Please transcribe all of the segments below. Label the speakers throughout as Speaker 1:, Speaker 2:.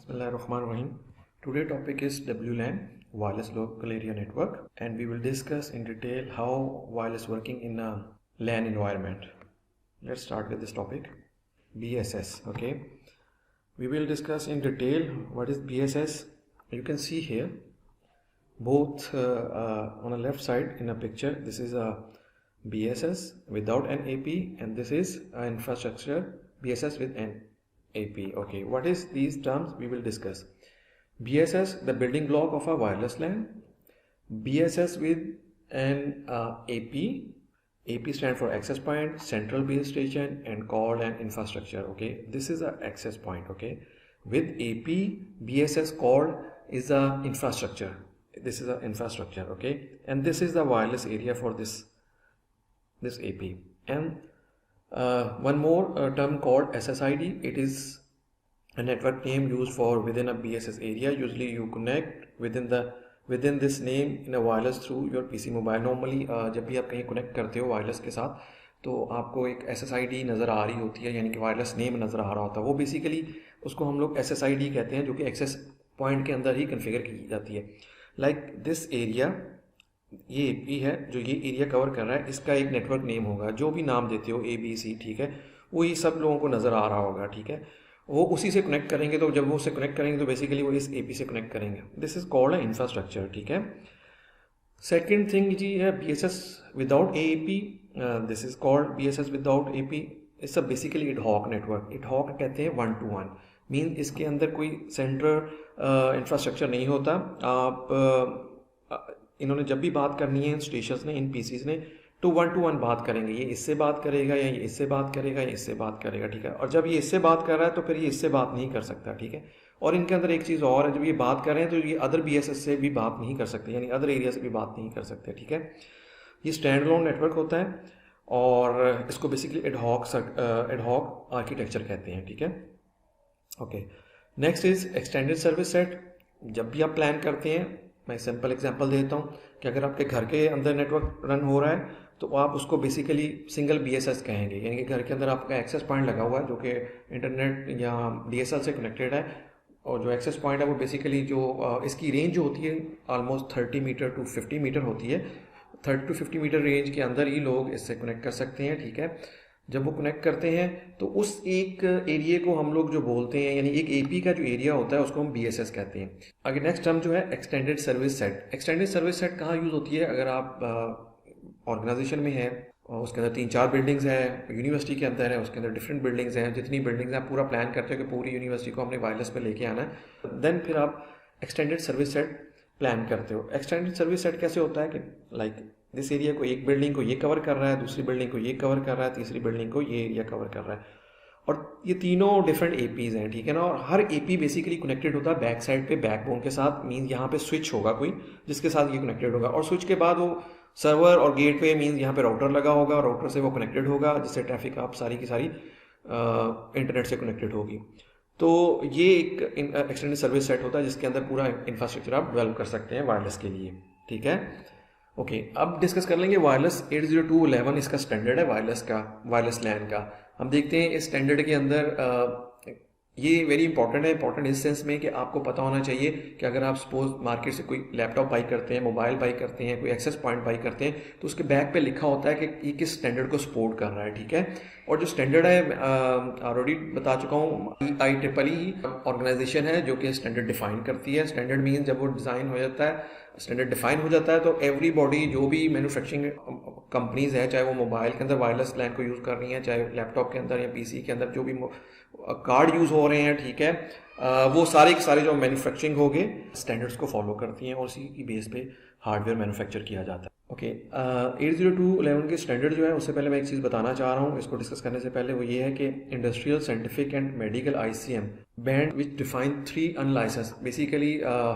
Speaker 1: Bismillahirrahmanirrahim. Today topic is WLAN, wireless local area network, and we will discuss in detail how wireless working in a LAN environment. Let's start with this topic, BSS. Okay, we will discuss in detail what is BSS. You can see here both on the left side in a picture. This is a BSS without an AP, and this is an infrastructure BSS with an AP. Okay, what is these terms we will discuss. BSS, the building block of a wireless LAN. BSS with an AP. AP stand for access point, central base station, and called an infrastructure. Okay, this is a access point. Okay, with AP, BSS called is a infrastructure. This is an infrastructure. Okay, and this is the wireless area for this AP. And one more term called SSID. It is a network name used for within a BSS area. Usually you connect within this name in a wireless through your PC mobile. Normally जब भी आप कहीं connect करते हो wireless के साथ तो आपको एक SSID नज़र आ रही होती है, यानी कि वायरलेस नेम नज़र आ रहा होता है. वो बेसिकली उसको हम लोग SSID कहते हैं, जो कि एक्सेस पॉइंट के अंदर ही कन्फिगर की जाती है. लाइक दिस एरिया, ये AP है जो ये एरिया कवर कर रहा है, इसका एक नेटवर्क नेम होगा. जो भी नाम देते हो ABC, ठीक है, वो ये सब लोगों को नज़र आ रहा होगा. ठीक है, वो उसी से कनेक्ट करेंगे. तो जब वो उससे कनेक्ट करेंगे तो बेसिकली वो इस AP से कनेक्ट करेंगे. This is called infrastructure. ठीक है, सेकेंड थिंग जी है BSS without AP. This is called BSS without AP. It's a basically ad hoc network. Ad hoc कहते हैं 1-to-1, मीन इसके अंदर कोई सेंट्रल इंफ्रास्ट्रक्चर नहीं होता. आप इन्होंने जब भी बात करनी है इन स्टेशंस ने, इन PCs ने, तो 1-to-1 बात करेंगे. ये इससे बात करेगा या ये इससे बात करेगा या इससे बात करेगा. ठीक है, और जब ये इससे बात कर रहा है तो फिर ये इससे बात नहीं कर सकता. ठीक है, और इनके अंदर एक चीज़ और है, जब ये बात कर रहे हैं तो ये अदर BSS से भी बात नहीं कर सकते, यानी अदर एरिया से भी बात नहीं कर सकते. ठीक है, ये स्टैंड अलोन नेटवर्क होता है और इसको बेसिकली एडहॉक आर्किटेक्चर कहते हैं. ठीक है, okay. Next is extended service set. जब भी आप प्लान करते हैं, मैं सिंपल एग्जांपल देता हूँ कि अगर आपके घर के अंदर नेटवर्क रन हो रहा है तो आप उसको बेसिकली सिंगल BSS कहेंगे, यानी कि घर के अंदर आपका एक्सेस पॉइंट लगा हुआ है जो कि इंटरनेट या DSL से कनेक्टेड है. और जो एक्सेस पॉइंट है वो बेसिकली जो इसकी रेंज जो होती है ऑलमोस्ट 30 मीटर टू 50 मीटर होती है. 30 to 50 मीटर रेंज के अंदर ही लोग इससे कनेक्ट कर सकते हैं. ठीक है, जब वो कनेक्ट करते हैं तो उस एक एरिया को हम लोग जो बोलते हैं, यानी एक AP का जो एरिया होता है उसको हम BSS कहते हैं. आगे नेक्स्ट टर्म जो है extended service set. Extended service set कहाँ यूज़ होती है? अगर आप ऑर्गेनाइजेशन में है और उसके अंदर 3-4 बिल्डिंग्स हैं, यूनिवर्सिटी के अंदर है, उसके अंदर डिफरेंट बिल्डिंग्स हैं, जितनी बिल्डिंग्स हैं आप पूरा प्लान करते हो कि पूरी यूनिवर्सिटी को हमने वायरलेस पे लेके आना है, देन फिर आप एक्सटेंडेड सर्विस सेट प्लान करते हो. एक्सटेंडेड सर्विस सेट कैसे होता है कि लाइक दिस एरिया को, एक बिल्डिंग को ये कवर कर रहा है, दूसरी बिल्डिंग को ये कवर कर रहा है, तीसरी बिल्डिंग को ये एरिया कवर कर रहा है, और ये तीनों डिफरेंट APs हैं. ठीक है ना, और हर AP बेसिकली कनेक्टेड होता है बैक साइड पे बैकबोन के साथ. मीन यहाँ पे स्विच होगा कोई जिसके साथ ये कनेक्टेड होगा, और स्विच के बाद वो सर्वर और गेटवे मीन यहाँ पे राउटर लगा होगा, और राउटर से वो कनेक्टेड होगा जिससे ट्रैफिक आप सारी की सारी इंटरनेट से कनेक्टेड होगी. तो ये एक एक्सटेंडेड सर्विस सेट होता है जिसके अंदर पूरा इंफ्रास्ट्रक्चर आप डेवलप कर सकते हैं वायरलेस के लिए. ठीक है, ओके. अब डिस्कस कर लेंगे वायरलेस 802.11 इसका स्टैंडर्ड है वायरलेस LAN का. हम देखते हैं इस स्टैंडर्ड के अंदर ये वेरी इंपॉर्टेंट है. इंपॉर्टेंट इस सेंस में कि आपको पता होना चाहिए कि अगर आप सपोज मार्केट से कोई लैपटॉप बाई करते हैं, मोबाइल बाई करते हैं, कोई एक्सेस पॉइंट बाई करते हैं, तो उसके बैक पे लिखा होता है कि ये किस स्टैंडर्ड को सपोर्ट कर रहा है. ठीक है, और जो स्टैंडर्ड है ऑलरेडी बता चुका हूँ, IEEE ऑर्गेनाइजेशन है जो कि स्टैंडर्ड डिफाइन करती है. स्टैंडर्ड मीन जब वो डिज़ाइन हो जाता है, स्टैंडर्ड डिफाइन हो जाता है, तो एवरीबॉडी जो भी मैन्युफैक्चरिंग कंपनीज है, चाहे वो मोबाइल के अंदर वायरलेस LAN को यूज़ कर रही हैं, चाहे लैपटॉप के अंदर या PC के अंदर जो भी कार्ड यूज़ हो रहे हैं, ठीक है, वो सारे के सारे जो मैन्युफैक्चरिंग हो गए स्टैंडर्ड्स को फॉलो करती हैं और उसी की बेस पे हार्डवेयर मैन्युफैक्चर किया जाता है. ओके, 802.11 के स्टैंडर्ड जो है, उससे पहले मैं एक चीज़ बताना चाह रहा हूँ इसको डिस्कस करने से पहले, वो ये है कि industrial, scientific and medical ICM band which define 3 unlicensed. Basically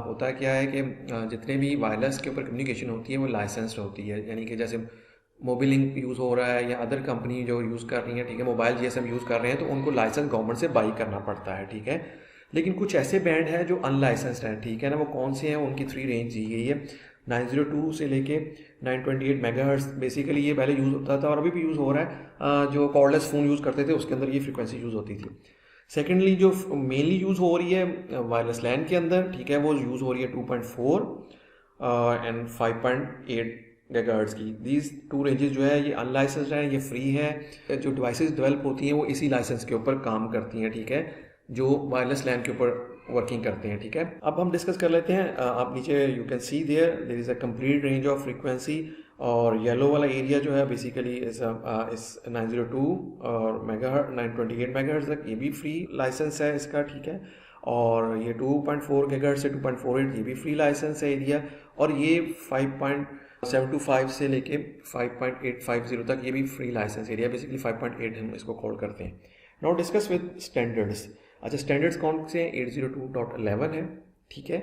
Speaker 1: होता क्या है कि जितने भी वायरलेस के ऊपर कम्युनिकेशन होती है वो लाइसेंस्ड होती है, यानी कि जैसे मोबिलिंक यूज़ हो रहा है या अदर कंपनी जो यूज़ कर रही है, ठीक है, मोबाइल GSM यूज़ कर रहे हैं, तो उनको लाइसेंस गवर्नमेंट से बाई करना पड़ता है. ठीक है, लेकिन कुछ ऐसे बैंड हैं जो अनलाइसेंस्ड हैं. ठीक है ना, वो कौन से हैं? उनकी 3 रेंज दी गई है. 902 से लेके 928 मेगाहर्ट्ज. बेसिकली ये पहले यूज़ होता था और अभी भी यूज़ हो रहा है. जो कॉर्डलेस फ़ोन यूज़ करते थे उसके अंदर ये फ्रिक्वेंसी यूज़ होती थी. सेकेंडली जो मेनली यूज़ हो रही है वायरलेस लैन के अंदर, ठीक है, वो यूज़ हो रही है 2.4 एंड 5.8 गीगाहर्ट्ज़ की। दीज टू रेंजेस जो है ये अनलाइसेंस्ड है, ये फ्री है। जो डिवाइसेस डेवलप होती हैं वो इसी लाइसेंस के ऊपर काम करती हैं, ठीक है, जो वायरलेस लैन के ऊपर वर्किंग करते हैं, ठीक है। अब हम डिस्कस कर लेते हैं। आप नीचे you can see there is a complete range of frequency, और येलो वाला एरिया जो है बेसिकली इस 902 और मेगाहर्ट्ज़ 928 मेगाहर्ट्ज़ तक ये भी फ्री लाइसेंस है इसका, ठीक है। और ये 2.4 गीगाहर्ट्ज़ से 2.48 ये भी फ्री लाइसेंस है एरिया, और ये 5.725 से लेके 5.850 तक ये भी फ्री लाइसेंस एरिया, बेसिकली 5.8 हम इसको कॉल करते हैं। Now discuss with standards. अच्छा, स्टैंडर्ड्स कौन से हैं? 802.11 है, ठीक है।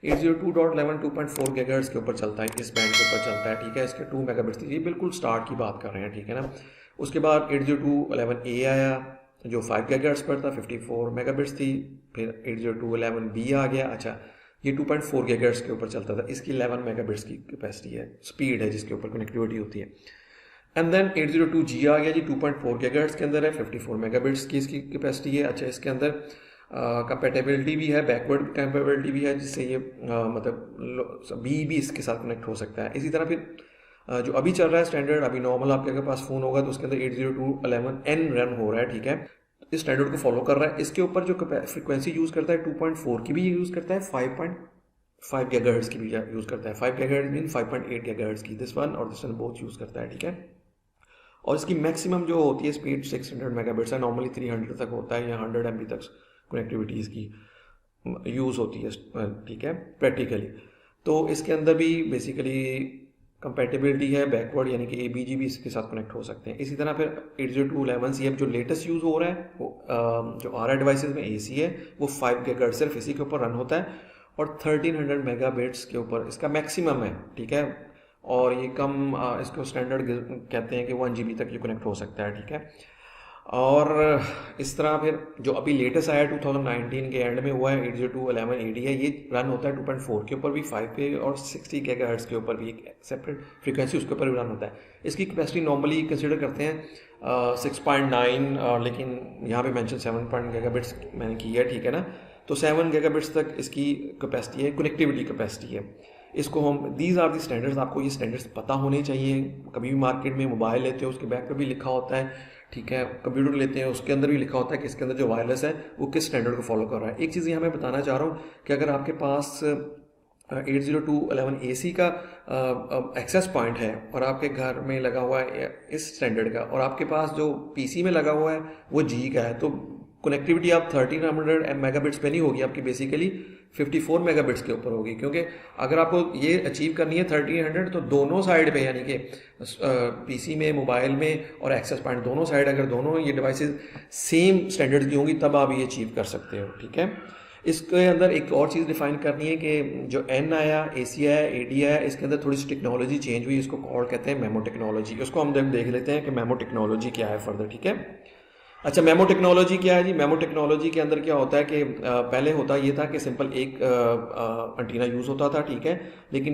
Speaker 1: 802.11 2.4 गीगाहर्ट्ज़ के ऊपर चलता है, इस बैंड के ऊपर चलता है, ठीक है। इसके 2 मेगाबिट्स थी, ये बिल्कुल स्टार्ट की बात कर रहे हैं, ठीक है ना। उसके बाद 802.11a आया जो 5 गीगाहर्ट्ज़ पर था, 54 मेगाबिट्स थी। फिर 802.11b आ गया। अच्छा, ये 2.4 गीगाहर्ट्ज़ के ऊपर चलता था, इसकी 11 मेगाबिट्स की कैपेसिटी है, स्पीड है जिसके ऊपर कनेक्टिविटी होती है। एंड देन 802G आ गया जी, 2.4 गीगाहर्ट्ज़ के अंदर है, 54 मेगाबिट्स की इसकी कैपेसिटी है। अच्छा, इसके अंदर कंपेटेबिलिटी भी है, बैकवर्ड कंपेटेबिलिटी भी है, जिससे ये मतलब भी इसके साथ कनेक्ट हो सकता है। इसी तरह फिर जो अभी चल रहा है स्टैंडर्ड, अभी नॉर्मल आपके अगर पास फ़ोन होगा तो उसके अंदर 802.11n रन हो रहा है, ठीक है। इस स्टैंडर्ड को फॉलो कर रहा है। इसके ऊपर जो फ्रिक्वेंसी यूज़ करता है 2.4 की भी यूज़ करता है, 5.5 गीगाहर्ट्ज़ की भी यूज़ करता है। 5 गीगाहर्ट्ज़ मीन 5.8 गीगाहर्ट्ज़ की, दिस वन और दिस वन बोथ यूज़ करता है, ठीक है। और इसकी मैक्सिमम जो होती है स्पीड 600 मेगाबिट्स है, नॉर्मली 300 तक होता है या 100 MB तक कनेक्टिविटीज़ की यूज़ होती है, ठीक है, प्रैक्टिकली। तो इसके अंदर भी बेसिकली कंपेटेबिलिटी है बैकवर्ड, यानी कि ABG भी इसके साथ कनेक्ट हो सकते हैं। इसी तरह फिर 802.11c जो लेटेस्ट यूज़ हो रहा है वो जो आ रहा है डिवाइसेस में AC है, वो 5 गीगाहर्ट्ज़ सिर्फ इसी के ऊपर रन होता है, और 1300 मेगाबिट्स के ऊपर इसका मैक्सिमम है, ठीक है। और ये कम इसको स्टैंडर्ड कहते हैं कि 1 GB तक ये कनेक्ट हो सकता है, ठीक है। और इस तरह फिर जो अभी लेटेस्ट आया 2019 के एंड में हुआ है 802.11ad है, ये रन होता है 2.4 के ऊपर भी, 5 पे और 60 गीगाहर्ट्ज़ के ऊपर भी, एक सेपरेट फ्रीक्वेंसी उसके ऊपर भी रन होता है। इसकी कैपेसिटी नॉर्मली कंसिडर करते हैं 6.9, लेकिन यहाँ पे मेंशन 7 गीगाबिट्स मैंने की है, ठीक है ना। तो 7 गीगाबिट्स तक इसकी कैपेसिटी है, कनेक्टिविटी कैपेसिटी है। इसको हम दीज आर दी स्टैंडर्ड्स, आपको ये स्टैंडर्ड्स पता होने चाहिए। कभी भी मार्केट में मोबाइल लेते हो उसके बैक पे भी लिखा होता है, ठीक है। कंप्यूटर लेते हैं उसके अंदर भी लिखा होता है कि इसके अंदर जो वायरलेस है वो किस स्टैंडर्ड को फॉलो कर रहा है। एक चीज़ यहाँ मैं बताना चाह रहा हूँ कि अगर आपके पास 802.11ac का एक्सेस पॉइंट है और आपके घर में लगा हुआ है इस स्टैंडर्ड का, और आपके पास जो PC में लगा हुआ है वो G का है, तो कनेक्टिविटी आप 1300 मेगाबिट्स पे नहीं होगी, आपकी बेसिकली 54 मेगाबिट्स के ऊपर होगी। क्योंकि अगर आपको ये अचीव करनी है 1300, तो दोनों साइड पे, यानी कि PC में, मोबाइल में और एक्सेस पॉइंट दोनों साइड, अगर दोनों ये डिवाइसेस सेम स्टैंडर्ड की होंगी तब आप ये अचीव कर सकते हो, ठीक है। इसके अंदर एक और चीज़ डिफाइन करनी है कि जो N आया, AC आया, AD आया, इसके अंदर थोड़ी सी टेक्नोलॉजी चेंज हुई, इसको कॉल कहते हैं मेमो टेक्नोलॉजी। उसको हम देख लेते हैं कि मेमो टेक्नोलॉजी क्या है फर्दर, ठीक है। अच्छा, मेमो टेक्नोलॉजी क्या है जी? मेमो टेक्नोलॉजी के अंदर क्या होता है कि पहले होता ये था कि सिंपल एक एंटीना यूज़ होता था, ठीक है। लेकिन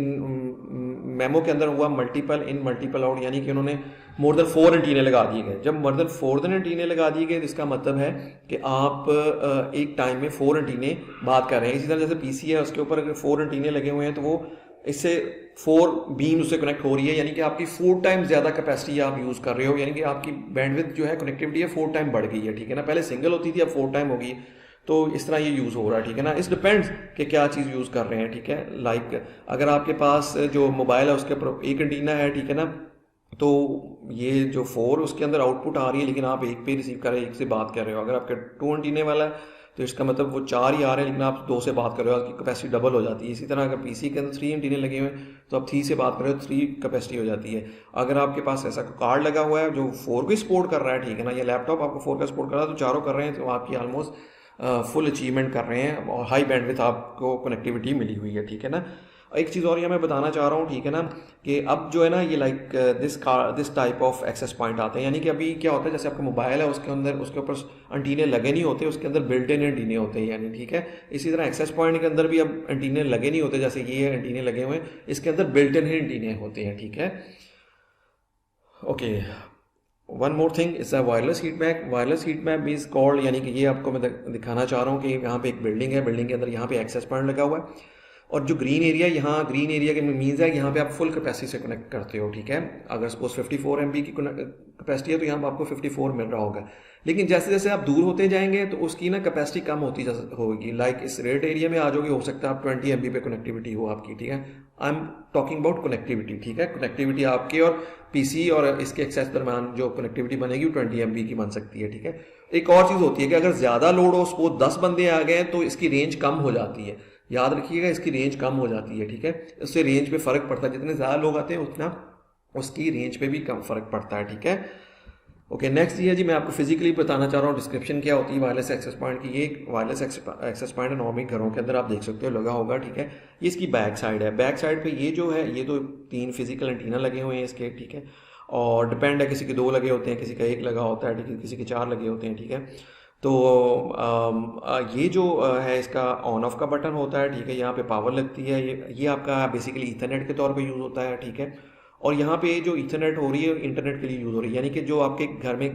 Speaker 1: मेमो के अंदर हुआ मल्टीपल इन मल्टीपल आउट, यानी कि उन्होंने मोर देन 4 एंटीने लगा दिए गए। जब मोर देन 4 एंटीने लगा दिए गए तो इसका मतलब है कि आप एक टाइम में 4 एंटीने बात कर रहे हैं। इसी तरह जैसे PC है उसके ऊपर अगर 4 एंटीने लगे हुए हैं तो वो इससे 4 बीम उससे कनेक्ट हो रही है, यानी कि आपकी 4 टाइम ज़्यादा कैपेसिटी आप यूज़ कर रहे हो, यानी कि आपकी बैंडविड्थ जो है कनेक्टिविटी है 4 टाइम बढ़ गई है, ठीक है ना। पहले सिंगल होती थी, अब 4 टाइम होगी। तो इस तरह ये यूज़ हो रहा है, ठीक है ना। इस डिपेंड्स कि क्या चीज़ यूज़ कर रहे हैं, ठीक है। लाइक अगर आपके पास जो मोबाइल है उसके ऊपर एक एंटीना है, ठीक है ना, तो ये जो 4 उसके अंदर आउटपुट आ रही है, लेकिन आप एक पे रिसीव कर रहे हैं, एक से बात कर रहे हो। अगर आपके 2 एंटीने वाला है तो इसका मतलब वो 4 ही आ रहे हैं, लेकिन आप 2 से बात कर रहे हो, आपकी कैपेसिटी डबल हो जाती है। इसी तरह अगर PC के अंदर 3 एंटीने लगे हुए हैं तो आप 3 से बात कर रहे हो, 3 कैपेसिटी हो जाती है। अगर आपके पास ऐसा कार्ड लगा हुआ है जो 4 को सपोर्ट कर रहा है, ठीक है ना, या लैपटॉप आपको 4 का सपोर्ट कर रहा है, तो चारों कर रहे हैं, तो आपकी ऑलमोस्ट फुल अचीवमेंट कर रहे हैं और हाई बैंडविड्थ आपको कनेक्टिविटी मिली हुई है, ठीक है ना। एक चीज़ और ये मैं बताना चाह रहा हूँ, ठीक है ना, कि अब जो है ना ये like this type of access point आते हैं। यानी कि अभी क्या होता है, जैसे आपका मोबाइल है उसके अंदर उसके ऊपर एंटीने लगे नहीं होते, उसके अंदर बिल्ट इन एंटीने होते हैं, यानी ठीक है। इसी तरह एक्सेस पॉइंट के अंदर भी अब एंटीने लगे नहीं होते, जैसे ये एंटीने लगे हुए हैं, इसके अंदर बिल्ट इन एंटीने होते हैं, ठीक है। Okay, one more thing is a wireless heat map. Wireless heat map is called, यानी कि ये आपको मैं दिखाना चाह रहा हूँ कि यहाँ पे एक बिल्डिंग है, बिल्डिंग के अंदर यहाँ पे एक्सेस पॉइंट लगा हुआ है, और जो ग्रीन एरिया, यहाँ ग्रीन एरिया के मीन्स है यहाँ पे आप फुल कैपेसिटी से कनेक्ट करते हो, ठीक है। अगर सपोज 54 MB की कैपेसिटी है तो यहाँ पर आपको 54 मिल रहा होगा, लेकिन जैसे जैसे आप दूर होते जाएंगे तो उसकी ना कैपेसिटी कम होती होगी। लाइक इस रेड एरिया में आ जाओगे, हो सकता है आप 20 MB पे कनेक्टिविटी हो आपकी, ठीक है। I am talking about connectivity, ठीक है। कनेक्टिविटी आपके और पीसी और इसके एक्सेस दरम्यान जो कनेक्टिविटी बनेगी वो 20 MB की बन सकती है, ठीक है। एक और चीज़ होती है कि अगर ज़्यादा लोड हो, सपोज 10 बंदे आ गए तो इसकी रेंज कम हो जाती है। याद रखिएगा, इसकी रेंज कम हो जाती है, ठीक है। इससे रेंज पे फर्क पड़ता है, जितने ज़्यादा लोग आते हैं उतना उसकी रेंज पे भी कम फर्क पड़ता है, ठीक है। ओके, नेक्स्ट ये है जी, मैं आपको फिजिकली बताना चाह रहा हूँ डिस्क्रिप्शन क्या होती है वायरलेस एक्सेस पॉइंट की। ये एक वायरलेस एक्सेस पॉइंट है, नॉर्मली घरों के अंदर आप देख सकते हो लगा होगा, ठीक है। ये इसकी बैक साइड है। बैक साइड पे ये जो है, ये तो 3 फिजिकल एंटीना लगे हुए हैं इसके, ठीक है। और डिपेंड है, किसी के 2 लगे होते हैं, किसी का 1 लगा होता है, ठीक है, किसी के 4 लगे होते हैं, ठीक है। तो ये जो है इसका ऑन ऑफ का बटन होता है, ठीक है। यहाँ पे पावर लगती है, ये आपका बेसिकली ईथरनेट के तौर पे यूज़ होता है, ठीक है। और यहाँ पे जो ईथरनेट हो रही है इंटरनेट के लिए यूज़ हो रही है, यानी कि जो आपके घर में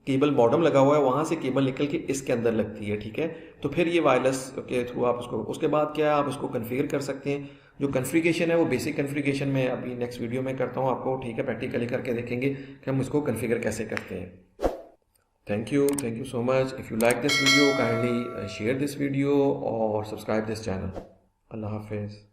Speaker 1: केबल बॉटम लगा हुआ है वहाँ से केबल निकल के इसके अंदर लगती है, ठीक है। तो फिर ये वायरलेस के थ्रू आप उसके बाद क्या आप इसको कन्फिगर कर सकते हैं। जो कन्फिगरेशन है वो बेसिक कन्फिगरेशन में अभी नेक्स्ट वीडियो में करता हूँ आपको, ठीक है। प्रैक्टिकली करके देखेंगे कि हम इसको कन्फिगर कैसे करते हैं। Thank you so much. If you like this video, kindly share this video और सब्सक्राइब दिस चैनल। अल्लाह हाफिज़।